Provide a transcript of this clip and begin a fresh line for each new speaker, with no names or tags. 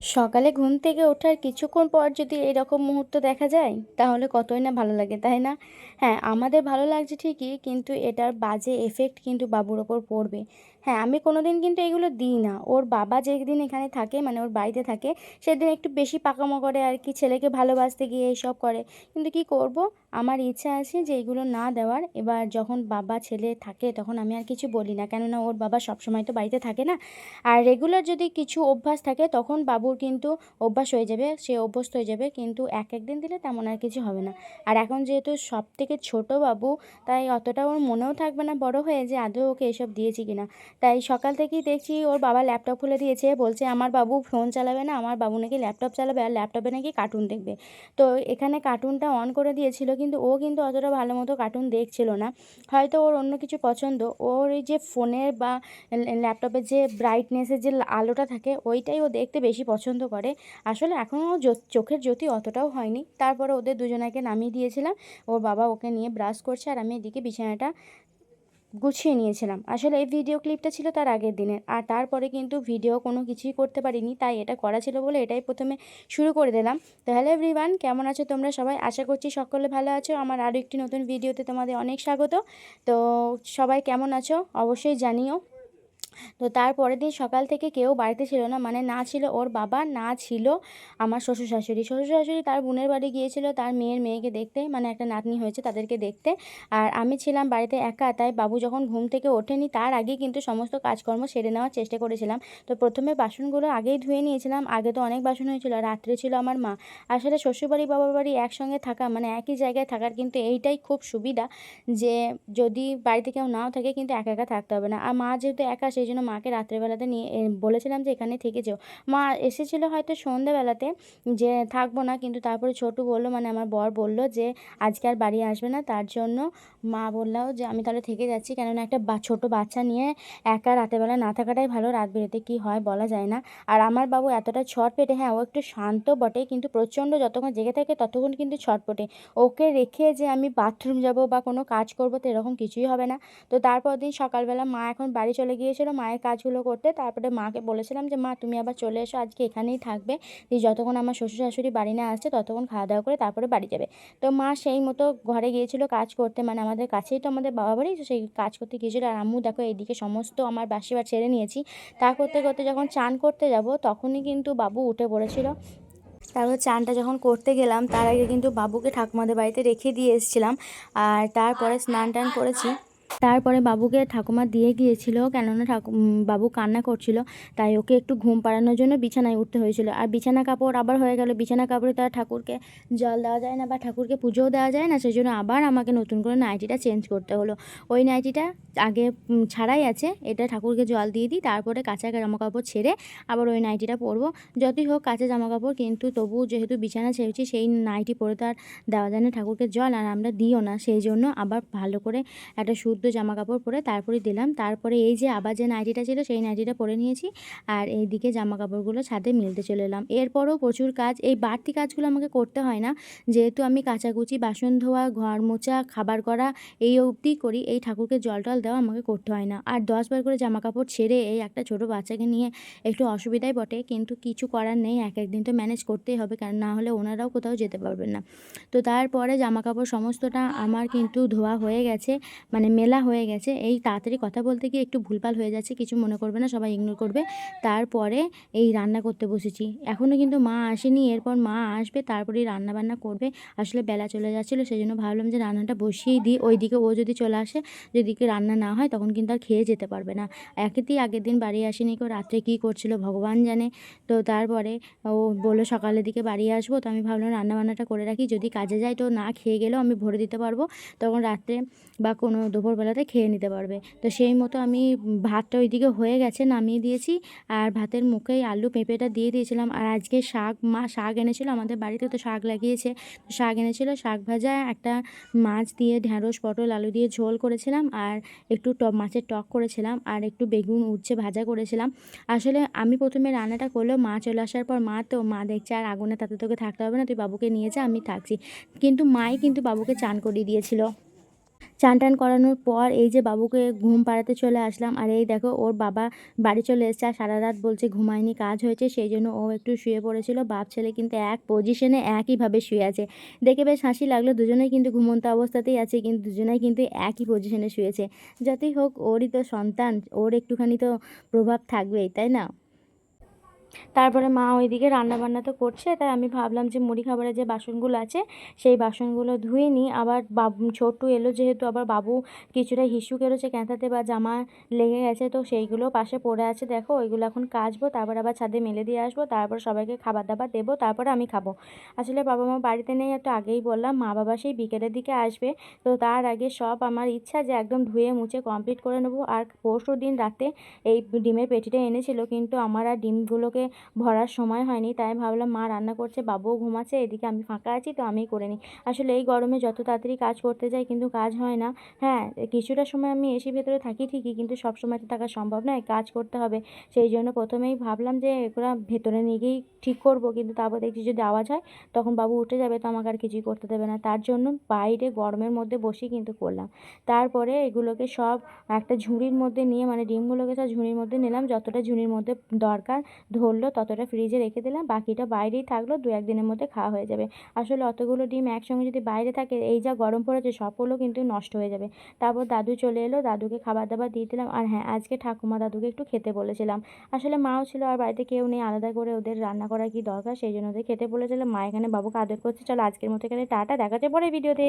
সকালে ঘুম থেকে ওঠার কিছুক্ষণ পর যদি এরকম মুহূর্ত দেখা যায় তাহলে কতই না ভালো লাগে, তাই না? হ্যাঁ, আমাদের ভালো লাগছে ঠিকই, কিন্তু এটার বাজে এফেক্ট কিন্তু বাবুর ওপর পড়বে। হ্যাঁ, আমি কোনোদিন কিন্তু এগুলো দিই না। ওর বাবা যেদিন এখানে থাকে, মানে ওর বাড়িতে থাকে, সেদিন একটু বেশি পাকামো করে আর কি, ছেলেকে ভালোবাসতে গিয়ে এইসব করে। কিন্তু কি করব, আমার ইচ্ছা আছে যে এগুলো না দেওয়ার। এবার যখন বাবা ছেলে থাকে তখন আমি আর কিছু বলি না, কেননা ওর বাবা সবসময় তো বাড়িতে থাকে না। আর রেগুলার যদি কিছু অভ্যাস থাকে তখন বাবুর কিন্তু অভ্যাস হয়ে যাবে, সে অভ্যস্ত হয়ে যাবে, কিন্তু এক একদিন দিলে তেমন আর কিছু হবে না। আর এখন যেহেতু সব থেকে ছোট বাবু, তাই অতটা ওর মনেও থাকবে না বড় হয়ে যে আদৌ ওকে এসব দিয়েছি কিনা। তাই সকাল থেকেই দেখছি ওর বাবা ল্যাপটপ খুলে দিয়েছে, বলছে আমার বাবু ফোন চালাবে না, আমার বাবু নাকি ল্যাপটপ চালাবে, আর ল্যাপটপে নাকি কার্টুন দেখবে। তো এখানে কার্টুনটা অন করে দিয়েছিল, কিন্তু ও কিন্তু অতটা ভালো মতো কার্টুন দেখছিল না। হয়তো ওর অন্য কিছু পছন্দ, ওর এই যে ফোনের বা ল্যাপটপের যে ব্রাইটনেসের যে আলোটা থাকে ওইটাই ও দেখতে বেশি পছন্দ করে। আসলে এখনও চোখের জ্যোতি অতটাও হয়নি। তারপরে ওদের দুজনাকে নামিয়ে দিয়েছিলাম, ওর বাবা ওকে নিয়ে ব্রাশ করছে আর আমি এদিকে বিছানাটা গুছিয়ে নিয়েছিলাম। আসলে এই ভিডিও ক্লিপটা ছিল তার আগের দিনের, আর তারপরে কিন্তু ভিডিও কোনো কিছুই করতে পারিনি, তাই এটা করা ছিল বলে এটাই প্রথমে শুরু করে দিলাম। তো হ্যালো এভরিওয়ান, কেমন আছো তোমরা সবাই? আশা করছি সকলে ভালো আছো। আমার আরও একটি নতুন ভিডিওতে তোমাদের অনেক স্বাগত। তো সবাই কেমন আছো অবশ্যই জানিও। তো তারপরের দিন সকাল থেকে কেউ বাড়িতে ছিল না, মানে না ছিল ওর বাবা, না ছিল আমার শ্বশুর শাশুড়ি তার বোনের বাড়ি গিয়েছিল তার মেয়েকে দেখতে, মানে একটা নাতনি হয়েছে তাদেরকে দেখতে। আর আমি ছিলাম বাড়িতে একা, তাই বাবু যখন ঘুম থেকে ওঠেনি তার আগেই কিন্তু সমস্ত কাজকর্ম সেরে নেওয়ার চেষ্টা করেছিলাম। তো প্রথমে বাসনগুলো আগেই ধুয়ে নিয়েছিলাম, আগে তো অনেক বাসন হয়েছিল, রাত্রে ছিল আমার মা। আসলে শ্বশুরবাড়ি বাবার বাড়ি একসঙ্গে থাকা, মানে একই জায়গায় থাকার কিন্তু এইটাই খুব সুবিধা, যে যদি বাড়িতে কেউ নাও থাকে কিন্তু একা একা থাকতে হবে না। আর মা যেহেতু একা, সেই জন্য মাকে রাত্রেবেলাতে নিয়ে বলেছিলাম যে এখানে থেকে যেও। মা এসেছিলো হয়তো সন্ধ্যেবেলাতে, যে থাকবো না, কিন্তু তারপরে ছোটু বলল, মানে আমার বর বলল যে আজকে আর বাড়ি আসবে না, তার জন্য মা বললো যে আমি তাহলে থেকে যাচ্ছি, কেননা একটা ছোট বাচ্চা নিয়ে একা রাতেরবেলা না থাকাটাই ভালো, রাত বেরোতে কী হয় বলা যায় না। আর আমার বাবু এতটা ছটপেটে, হ্যাঁ ও একটু শান্ত বটে, কিন্তু প্রচণ্ড যতক্ষণ জেগে থাকে ততক্ষণ কিন্তু ছটপটে। ওকে রেখে যে আমি বাথরুম যাব বা কোনো কাজ করবো তো এরকম কিছুই হবে না। তো তারপর দিন সকালবেলা মা এখন বাড়ি চলে গিয়েছিলো মায়ের কাজগুলো করতে। তারপরে মাকে বলেছিলাম যে মা তুমি আবার চলে এসো, আজকে এখানেই থাকবে, যতক্ষণ আমার শ্বশুর শাশুড়ি বাড়ি না আসছে ততক্ষণ খাওয়া দাওয়া করে তারপরে বাড়ি যাবে। তো মা সেই মতো ঘরে গিয়েছিল কাজ করতে, মানে আমাদের কাছেই তো আমাদের বাবা বাড়ি, তো সেই কাজ করতে গিয়েছিলো। আর আম্মু দেখো এইদিকে সমস্ত আমার বাসি বার ছেড়ে নিয়েছি। তা করতে করতে যখন চান করতে যাব তখনই কিন্তু বাবু উঠে পড়েছিল। তারপর চানটা যখন করতে গেলাম তার আগে কিন্তু বাবুকে ঠাকুমাদের বাড়িতে রেখে দিয়ে এসেছিলাম। আর তারপরে স্নান টান করেছি। তারপরে বাবুকে ঠাকুমা দিয়ে গিয়েছিল, কেননা বাবু কান্না করছিল, তাই ওকে একটু ঘুম পাড়ানোর জন্য বিছানায় উঠতে হয়েছিল। আর বিছানা কাপড় আবার হয়ে গেল, বিছানা কাপড়ে তার ঠাকুরকে জল দেওয়া যায় না বা ঠাকুরকে পুজোও দেওয়া যায় না, সেই জন্য আবার আমাকে নতুন করে নাইটিটা চেঞ্জ করতে হলো। ওই নাইটিটা আগে ছাড়াই আছে, এটা ঠাকুরকে জল দিয়ে দিই, তারপরে কাঁচা জামা কাপড় ছেড়ে আবার ওই নাইটিটা পরবো। যতই হোক কাঁচা জামা কাপড়, কিন্তু তবুও যেহেতু বিছানা ছেড়েছি সেই নাইটি পরে তো আর দেওয়া যায় না ঠাকুরকে জল, আর আমরা দিও না, সেই জন্য আবার ভালো করে একটা শুদ্ধ জামা কাপড় পরে তারপরে দিলাম। তারপরে এই যে আবার যে নাইটিটা ছিল সেই নাইটিটা পরে নিয়েছি, আর এইদিকে জামা কাপড়গুলো ছাদে মেলতে চলে এলাম। এরপরও প্রচুর কাজ, এই বাড়তি কাজগুলো আমাকে করতে হয় না, যেহেতু আমি কাচাকুচি, বাসন ধোয়া, ঘর মোছা, খাবার করা এই অবধি করি, এই ঠাকুরকে জল টল দেওয়া আমাকে করতে হয় না। আর 10 বার করে জামা কাপড় ছেড়ে এই একটা ছোট বাচ্চাকে নিয়ে একটু অসুবিধাই বটে, কিন্তু কিছু করার নেই, এক একদিন তো ম্যানেজ করতেই হবে, কারণ না হলে ওনারাও কোথাও যেতে পারবেন না। তো তারপরে জামা কাপড় সমস্তটা আমার কিন্তু ধোয়া হয়ে গেছে, মানে মেলা হয়ে গেছে। এই তাড়াতাড়ি কথা বলতে গিয়ে একটু ভুলভাল হয়ে যাচ্ছে, কিছু মনে করবে না, সবাই ইগনোর করবে। তারপরে এই রান্না করতে বসেছি, এখনও কিন্তু মা আসেনি, এরপর মা আসবে তারপরেই রান্না বান্না করবে। আসলে বেলা চলে যাচ্ছিলো, সেই জন্য ভাবলাম যে রান্নাটা বসিয়েই দিই, ওইদিকে ও যদি চলে আসে, যদি রান্না না হয় তখন কিন্তু আর খেয়ে যেতে পারবে না। একেতেই আগের দিন বাড়ি আসেনি, কেউ রাত্রে কী করছিল ভগবান জানে। তো তারপরে ও বললো সকালের দিকে বাড়ি আসবো, তো আমি ভাবলাম রান্নাবান্নাটা করে রাখি, যদি কাজে যাই তো না খেয়ে গেলেও আমি ভরে দিতে পারবো, তখন রাত্রে বা কোনো দুপুরবেলাতে খেয়ে নিতে পারবে। তো সেই মতো আমি ভাতটা ওইদিকে হয়ে গেছে, নামিয়ে দিয়েছি, আর ভাতের মুখেই আলু পেঁপেটা দিয়ে দিয়েছিলাম। আর আজকে মা শাক এনেছিল আমাদের বাড়িতে, তো শাক লাগিয়েছে, তো শাক এনেছিল, শাক ভাজা, একটা মাছ দিয়ে ঢ্যাঁড়স পটল আলু দিয়ে ঝোল করেছিলাম, আর একটু মাছের টক করেছিলাম, আর একটু বেগুন উচ্ছে ভাজা করেছিলাম। আসলে আমি প্রথমে রান্নাটা করলেও মা চলে আসার পর মা দেখছে আর আগুনে তাতে তোকে থাকতে হবে না, তুই বাবুকে নিয়ে যা, আমি থাকছি, কিন্তু মাই কিন্তু বাবুকে চান করিয়ে দিয়েছিল। চান-টান করানোর পর এই যে বাবুকে ঘুম পাড়াতে চলে আসলাম। আর এই দেখো ওর বাবা বাড়ি চলে এসেছে আর সারারাত বলছে ঘুমায়নি, কাজ হয়েছে, সেইজন্য ও একটু শুয়ে পড়েছিল। বাপ ছেলে কিন্তু এক পজিশনে একইভাবে শুয়ে আছে। দেখে বেশ হাসি লাগলো। দুজনেই কিন্তু ঘুমন্ত অবস্থাতেই আছে, কিন্তু দুজনেই কিন্তু একই পজিশনে শুয়েছে। যতই হোক ওরই তো সন্তান, ওর একটুখানি তো প্রভাব থাকবেই, তাই না? তারপরে মা ওইদিকে রান্নাবান্না তো করছে, তাই আমি ভাবলাম যে মুড়ি খাবারের যে বাসনগুলো আছে সেই বাসনগুলো ধুয়ে নিই। আবার বাবু ছোট্টু এলো যেহেতু, আবার বাবু কিছুটা হিসু কেড়েছে ক্যাঁথাতে বা জামা লেগে গেছে, তো সেইগুলো পাশে পড়ে আছে দেখো, ওইগুলো এখন কাচবো, তারপর আবার ছাদে মেলে দিয়ে আসবো, তারপর সবাইকে খাবার দাবার দেবো, তারপরে আমি খাবো। আসলে বাবা মা বাড়িতে নেই, একটু আগেই বললাম, মা বাবা সেই বিকেলের দিকে আসবে। তো তার আগে সব আমার ইচ্ছা যে একদম ধুয়ে মুছে কমপ্লিট করে নেবো। আর পরশু দিন রাতে এই ডিমের পেটিটা এনেছিল, কিন্তু আমার আর ডিমগুলোকে ভরার সময় হয়নি, তাই ভাবলাম মা রান্না করছে, বাবুও ঘুমাচ্ছে, এদিকে আমি ফাঁকা আছি, তো আমিই করে নিই। আসলে এই গরমে যত তাড়াতাড়ি কাজ করতে যাই কিন্তু কাজ হয় না। হ্যাঁ, কিছুটা সময় আমি এসির ভেতরে থাকি ঠিকই, কিন্তু সব সময় তো থাকা সম্ভব নয়, কাজ করতে হবে। সেই জন্য প্রথমেই ভাবলাম যে এগুলা ভেতরে নিয়ে গিয়েই ঠিক করব, কিন্তু তারপর দেখছি যদি আওয়াজ হয় তখন বাবু উঠে যাবে, তো আমাকে আর কিছুই করতে দেবে না। তার জন্য বাইরে গরমের মধ্যে বসেই কিন্তু করলাম। তারপরে এগুলোকে সব একটা ঝুড়ির মধ্যে নিয়ে, মানে ডিমগুলোকে সব ঝুড়ির মধ্যে নিলাম, যতটা ঝুড়ির মধ্যে দরকার ধরলো ততটা ফ্রিজে রেখে দিলাম, বাকিটা বাইরেই থাকলো, 2-1 দিনের মধ্যে খাওয়া হয়ে যাবে। আসলে অতগুলো ডিম একসঙ্গে যদি বাইরে থাকে, এই যা গরম পড়েছে সবগুলো কিন্তু নষ্ট হয়ে যাবে। তারপর দাদু চলে এলো, দাদুকে খাবার দাবার দিয়ে দিলাম। আর হ্যাঁ, আজকে ঠাকুমা দাদুকে একটু খেতে বলেছিলাম। আসলে মাও ছিল আর বাড়িতে কেউ নেই, আলাদা করে ওদের রান্না করার কি দরকার, সেই জন্য ওদের খেতে বলেছিলাম। মা এখানে বাবুকে আদর করছে। চলো আজকের মতো এখানে টাটা, দেখা যাচ্ছে পরের ভিডিওতে।